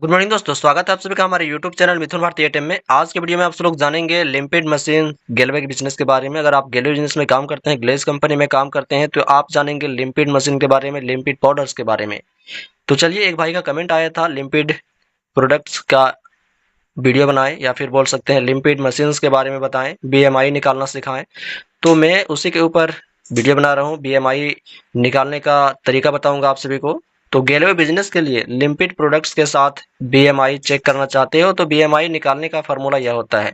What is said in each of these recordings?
Good morning दोस्तों, स्वागत है आप सभी का हमारे यूट्यूब चैनल मिथुन भारती एटीएम में। आज के वीडियो में आप सब लोग जानेंगे लिम्पिड मशीन गैलवे के बिजनेस के बारे में। अगर आप गैलवे बिजनेस में काम करते हैं, ग्लेज कंपनी में काम करते हैं, तो आप जानेंगे लिम्पिड मशीन के बारे में, लिम्पिड पाउडर्स के बारे में। तो चलिए, एक भाई का कमेंट आया था लिम्पिड प्रोडक्ट्स का वीडियो बनाएं, या फिर बोल सकते हैं लिम्पिड मशीन्स के बारे में बताएं, बीएमआई निकालना सिखाएं। तो मैं उसी के ऊपर वीडियो बना रहा हूँ। बीएमआई निकालने का तरीका बताऊंगा आप सभी को। तो गैलवे बिजनेस के लिए लिम्पिड प्रोडक्ट्स के साथ बीएमआई चेक करना चाहते हो तो बीएमआई निकालने का फॉर्मूला यह होता है।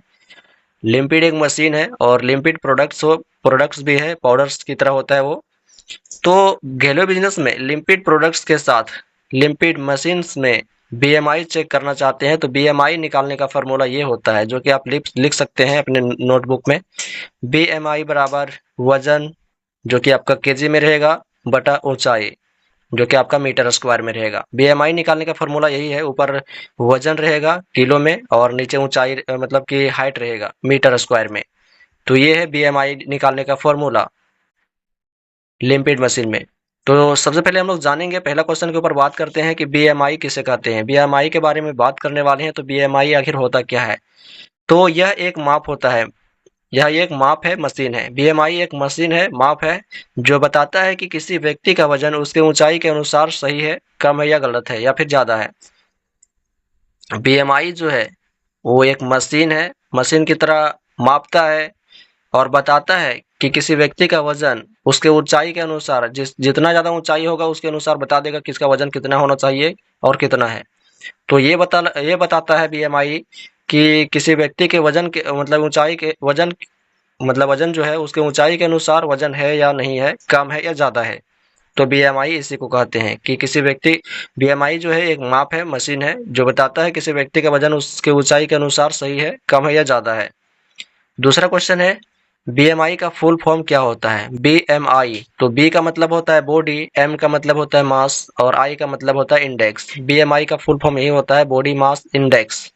लिम्पिड एक मशीन है और लिम्पिड प्रोडक्ट्स भी है, पाउडर्स की तरह होता है वो। तो गैलवे बिजनेस में लिम्पिड प्रोडक्ट्स के साथ लिम्पिड मशीन्स में बीएमआई चेक करना चाहते हैं तो बीएमआई निकालने का फॉर्मूला ये होता है, जो कि आप लिख सकते हैं अपने नोटबुक में। बीएमआई बराबर वजन, जो कि आपका केजी में रहेगा, बटा ऊंचाई, जो कि आपका मीटर स्क्वायर में रहेगा। बीएमआई निकालने का फॉर्मूला यही है। ऊपर वजन रहेगा किलो में और नीचे ऊंचाई मतलब कि हाइट रहेगा मीटर स्क्वायर में। तो ये है बीएमआई निकालने का फॉर्मूला लिम्पिड मशीन में। तो सबसे पहले हम लोग जानेंगे, पहला क्वेश्चन के ऊपर बात करते हैं कि बीएमआई किसे कहते हैं। बीएमआई के बारे में बात करने वाले हैं। तो बीएमआई आखिर होता क्या है? तो यह एक माप होता है। यह एक माप है, मशीन है। बीएमआई एक मशीन है, माप है, जो बताता है कि किसी व्यक्ति का वजन उसके ऊंचाई के अनुसार सही है, कम है या गलत है या फिर ज्यादा है। बीएमआई जो है वो एक मशीन है, मशीन की तरह मापता है और बताता है कि किसी व्यक्ति का वजन उसके ऊंचाई के अनुसार, जितना ज्यादा ऊंचाई होगा उसके अनुसार बता देगा कि इसका वजन कितना होना चाहिए और कितना है। तो ये बताता है बीएमआई कि किसी व्यक्ति के वजन के मतलब ऊंचाई के वजन, मतलब वजन जो है उसके ऊंचाई के अनुसार वजन है या नहीं है, कम है या ज्यादा है। तो बीएमआई इसी को कहते हैं कि किसी व्यक्ति, बीएमआई जो है एक माप है, मशीन है, जो बताता है किसी व्यक्ति का वजन उसके ऊंचाई के अनुसार सही है, कम है या ज्यादा है। दूसरा क्वेश्चन है, बीएमआई का फुल फॉर्म क्या होता है? बीएमआई, तो बी का मतलब होता है बॉडी, एम का मतलब होता है मास और आई का मतलब होता है इंडेक्स। बीएमआई का फुल फॉर्म यही होता है, बॉडी मास इंडेक्स।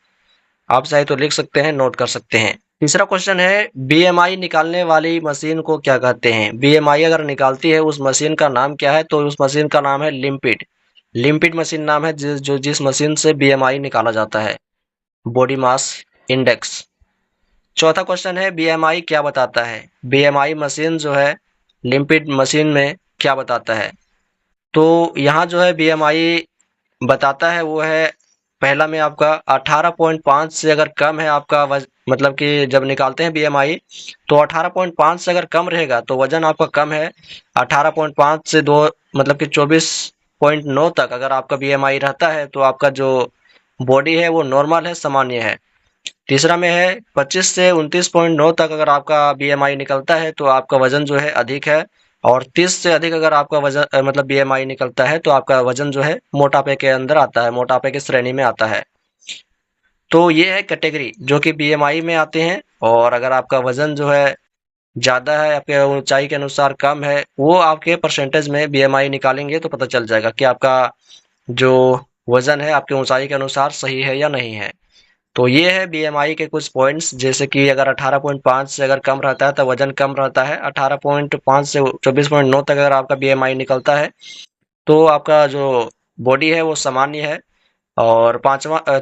आप चाहे तो लिख सकते हैं, नोट कर सकते हैं। तीसरा क्वेश्चन है, बीएमआई निकालने वाली मशीन को क्या कहते हैं? बीएमआई अगर निकालती है उस मशीन का नाम क्या है? तो उस मशीन का नाम है लिम्पिड। लिम्पिड मशीन नाम है जिस मशीन से बीएमआई निकाला जाता है, बॉडी मास इंडेक्स। चौथा क्वेश्चन है, बीएमआई क्या बताता है? बीएमआई मशीन जो है लिम्पिड मशीन में क्या बताता है? तो यहाँ जो है बीएमआई बताता है वो है, पहला में आपका 18.5 से अगर कम है आपका मतलब कि जब निकालते हैं बीएमआई तो 18.5 से अगर कम रहेगा तो वजन आपका कम है। 18.5 से दो मतलब कि 24.9 तक अगर आपका बीएमआई रहता है तो आपका जो बॉडी है वो नॉर्मल है, सामान्य है। तीसरा में है 25 से 29.9 तक अगर आपका बीएमआई निकलता है तो आपका वजन जो है अधिक है। और 30 से अधिक अगर आपका वजन मतलब बीएमआई निकलता है तो आपका वजन जो है मोटापे के अंदर आता है, मोटापे की श्रेणी में आता है। तो ये है कैटेगरी जो कि बीएमआई में आते हैं। और अगर आपका वजन जो है ज्यादा है, आपके ऊंचाई के अनुसार कम है, वो आपके परसेंटेज में बीएमआई निकालेंगे तो पता चल जाएगा कि आपका जो वजन है आपके ऊंचाई के अनुसार सही है या नहीं है। तो ये है बीएमआई के कुछ पॉइंट्स, जैसे कि अगर 18.5 से अगर कम रहता है तो वजन कम रहता है। 18.5 से 24.9 तक अगर आपका बीएमआई निकलता है तो आपका जो बॉडी है वो सामान्य है। और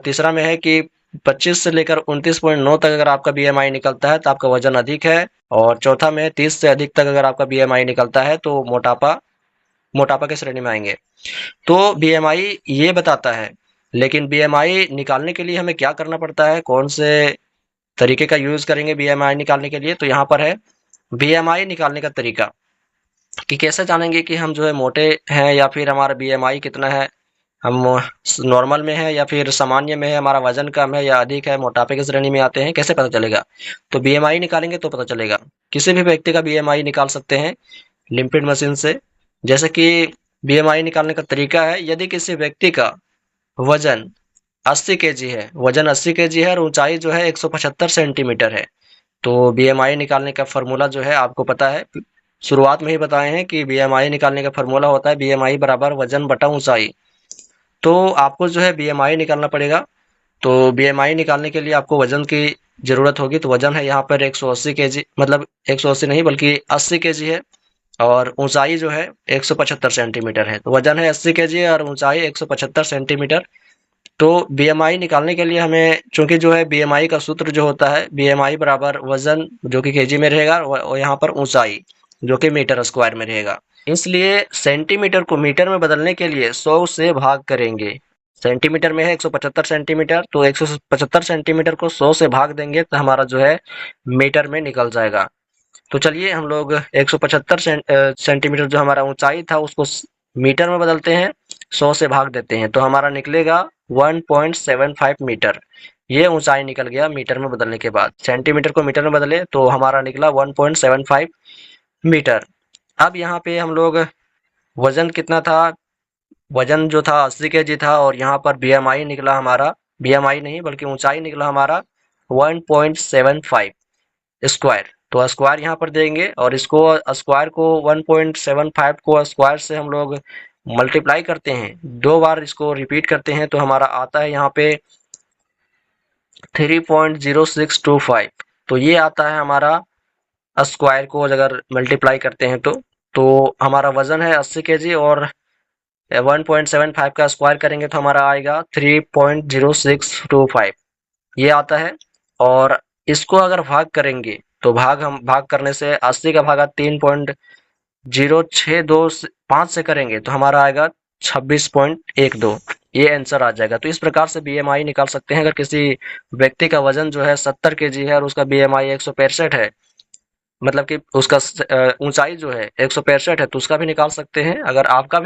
तीसरा में है कि 25 से लेकर 29.9 तक अगर आपका बीएमआई निकलता है तो आपका वजन अधिक है। और चौथा में 30 से अधिक तक अगर आपका बीएमआई निकलता है तो मोटापा मोटापा की श्रेणी में आएंगे। तो बीएमआई ये बताता है। लेकिन बीएमआई निकालने के लिए हमें क्या करना पड़ता है, कौन से तरीके का यूज करेंगे बीएमआई निकालने के लिए? तो यहाँ पर है बीएमआई निकालने का तरीका, कि कैसे जानेंगे कि हम जो है मोटे हैं या फिर हमारा बीएमआई कितना है, हम नॉर्मल में है या फिर सामान्य में है, हमारा वजन कम है या अधिक है, मोटापे की श्रेणी में आते हैं, कैसे पता चलेगा? तो बीएमआई निकालेंगे तो पता चलेगा। किसी भी व्यक्ति का बीएमआई निकाल सकते हैं लिम्पिड मशीन से। जैसे कि बीएमआई निकालने का तरीका है, यदि किसी व्यक्ति का वजन 80 केजी है, वजन 80 केजी है और ऊंचाई जो है 175 सेंटीमीटर है, तो बीएमआई निकालने का फॉर्मूला जो है आपको पता है, शुरुआत में ही बताए हैं कि बीएमआई निकालने का फॉर्मूला होता है बीएमआई बराबर वजन बटा ऊंचाई। तो आपको जो है बीएमआई निकालना पड़ेगा। तो बीएमआई निकालने के लिए आपको वजन की जरूरत होगी। तो वजन है यहाँ पर 180 केजी, मतलब 180 नहीं बल्कि 80 केजी है। और ऊंचाई जो है 175 सेंटीमीटर है। तो वजन है 80 केजी और ऊंचाई 175 सेंटीमीटर। तो बीएमआई निकालने के लिए हमें, चूंकि जो है बीएमआई का सूत्र जो होता है, बीएमआई बराबर वजन जो कि केजी में रहेगा, और यहाँ पर ऊंचाई जो कि मीटर स्क्वायर में रहेगा। इसलिए सेंटीमीटर को मीटर में बदलने के लिए 100 से भाग करेंगे। सेंटीमीटर में है 175 सेंटीमीटर, तो 175 सेंटीमीटर को 100 से भाग देंगे तो हमारा जो है मीटर में निकल जाएगा। तो चलिए हम लोग 175 सेंटीमीटर जो हमारा ऊंचाई था उसको मीटर में बदलते हैं, 100 से भाग देते हैं, तो हमारा निकलेगा 1.75 मीटर। ये ऊंचाई निकल गया मीटर में बदलने के बाद। सेंटीमीटर को मीटर में बदले तो हमारा निकला 1.75 मीटर। अब यहाँ पे हम लोग वजन कितना था, वजन जो था 80 केजी था, और यहाँ पर बीएमआई निकला हमारा, बीएमआई नहीं बल्कि ऊंचाई निकला हमारा 1.75 स्क्वायर। तो स्क्वायर यहाँ पर देंगे, और इसको स्क्वायर को 1.75 को स्क्वायर से हम लोग मल्टीप्लाई करते हैं, 2 बार इसको रिपीट करते हैं, तो हमारा आता है यहाँ पे 3.0625। तो ये आता है हमारा स्क्वायर को अगर मल्टीप्लाई करते हैं तो हमारा वजन है 80 केजी, और 1.75 का स्क्वायर करेंगे तो हमारा आएगा 3.0625, ये आता है। और इसको अगर भाग करेंगे तो भाग करने से 80 का भागा 3.0625 से करेंगे तो हमारा आएगा 26.12। ये आंसर आ जाएगा। तो इस प्रकार से बीएमआई निकाल सकते हैं। अगर किसी व्यक्ति का वजन जो है 70 केजी है और उसका बीएमआई 165 है, मतलब कि उसका ऊंचाई जो है 165 है, तो उसका भी निकाल सकते हैं। अगर आपको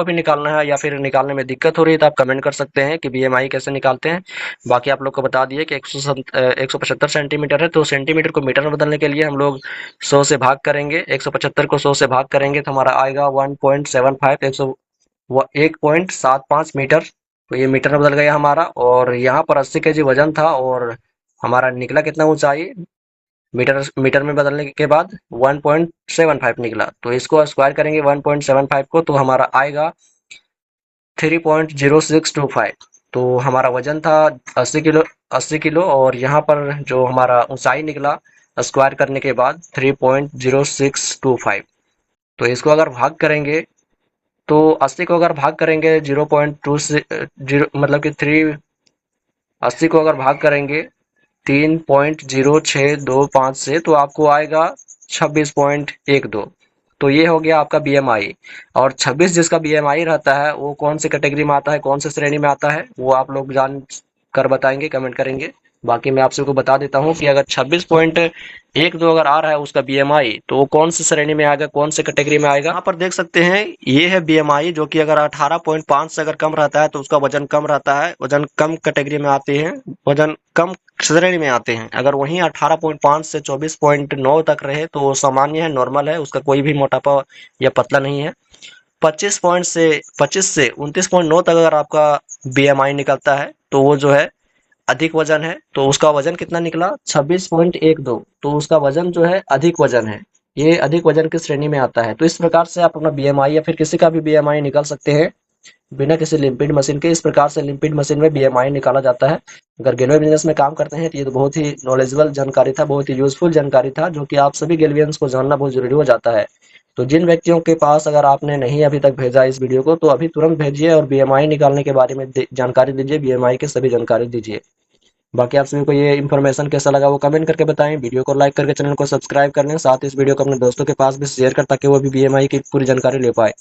भी निकालना है या फिर निकालने में दिक्कत हो रही है तो आप कमेंट कर सकते हैं कि बीएमआई कैसे निकालते हैं। बाकी आप लोग को बता दिए कि 175 सेंटीमीटर है, तो सेंटीमीटर को मीटर में बदलने के लिए हम लोग 100 से भाग करेंगे। 175 को 100 से भाग करेंगे तो हमारा आएगा 1.75, 1.75 मीटर। तो ये मीटर में बदल गया हमारा। और यहाँ पर 80 केजी वजन था, और हमारा निकला कितना ऊंचाई, मीटर मीटर में बदलने के बाद 1.75 निकला। तो इसको स्क्वायर करेंगे 1.75 को, तो हमारा आएगा 3.0625। तो हमारा वजन था 80 किलो, और यहाँ पर जो हमारा ऊंचाई निकला स्क्वायर करने के बाद 3.0625। तो इसको अगर भाग करेंगे तो 80 को अगर भाग करेंगे 0.20, मतलब कि 80 को अगर भाग करेंगे 3.0625 से तो आपको आएगा 26.12। तो ये हो गया आपका बीएमआई। और 26 जिसका बीएमआई रहता है वो कौन सी कैटेगरी में आता है, कौन से श्रेणी में आता है, वो आप लोग जान कर बताएंगे, कमेंट करेंगे। बाकी मैं आप सबको बता देता हूँ कि अगर 26.12 अगर आ रहा है उसका बीएमआई, तो वो कौन सी श्रेणी में आएगा, कौन से कैटेगरी में आएगा। यहाँ पर देख सकते हैं ये है बीएमआई, जो कि अगर 18.5 से अगर कम रहता है तो उसका वजन कम रहता है, वजन कम कैटेगरी में आते हैं, वजन कम श्रेणी में आते हैं। अगर वहीं 18.5 से 24.9 तक रहे तो वो सामान्य है, नॉर्मल है, उसका कोई भी मोटापा या पतला नहीं है। 25 से 29.9 तक अगर आपका बीएमआई निकलता है तो वो जो है अधिक वजन है। तो उसका वजन कितना निकला 26.12। तो उसका वजन जो है अधिक वजन है, ये अधिक वजन की श्रेणी में आता है। तो इस प्रकार से आप अपना बीएमआई या फिर किसी का भी बीएमआई निकाल सकते हैं बिना किसी लिम्पिड मशीन के। इस प्रकार से लिम्पिड मशीन में बीएमआई निकाला जाता है। अगर गेलवे बिजनेस में काम करते हैं तो ये तो बहुत ही नॉलेजेबल जानकारी था, बहुत ही यूजफुल जानकारी था, जो कि आप सभी गेलवियंस को जानना बहुत जरूरी हो जाता है। तो जिन व्यक्तियों के पास अगर आपने नहीं अभी तक भेजा इस वीडियो को, तो अभी तुरंत भेजिए और बीएमआई निकालने के बारे में जानकारी दीजिए, बीएमआई की सभी जानकारी दीजिए। बाकी आप सभी को ये इन्फॉर्मेशन कैसा लगा वो कमेंट करके बताएं। वीडियो को लाइक करके चैनल को सब्सक्राइब कर लें, साथ ही इस वीडियो को अपने दोस्तों के पास भी शेयर कर ताकि वो भी बीएमआई की पूरी जानकारी ले पाए।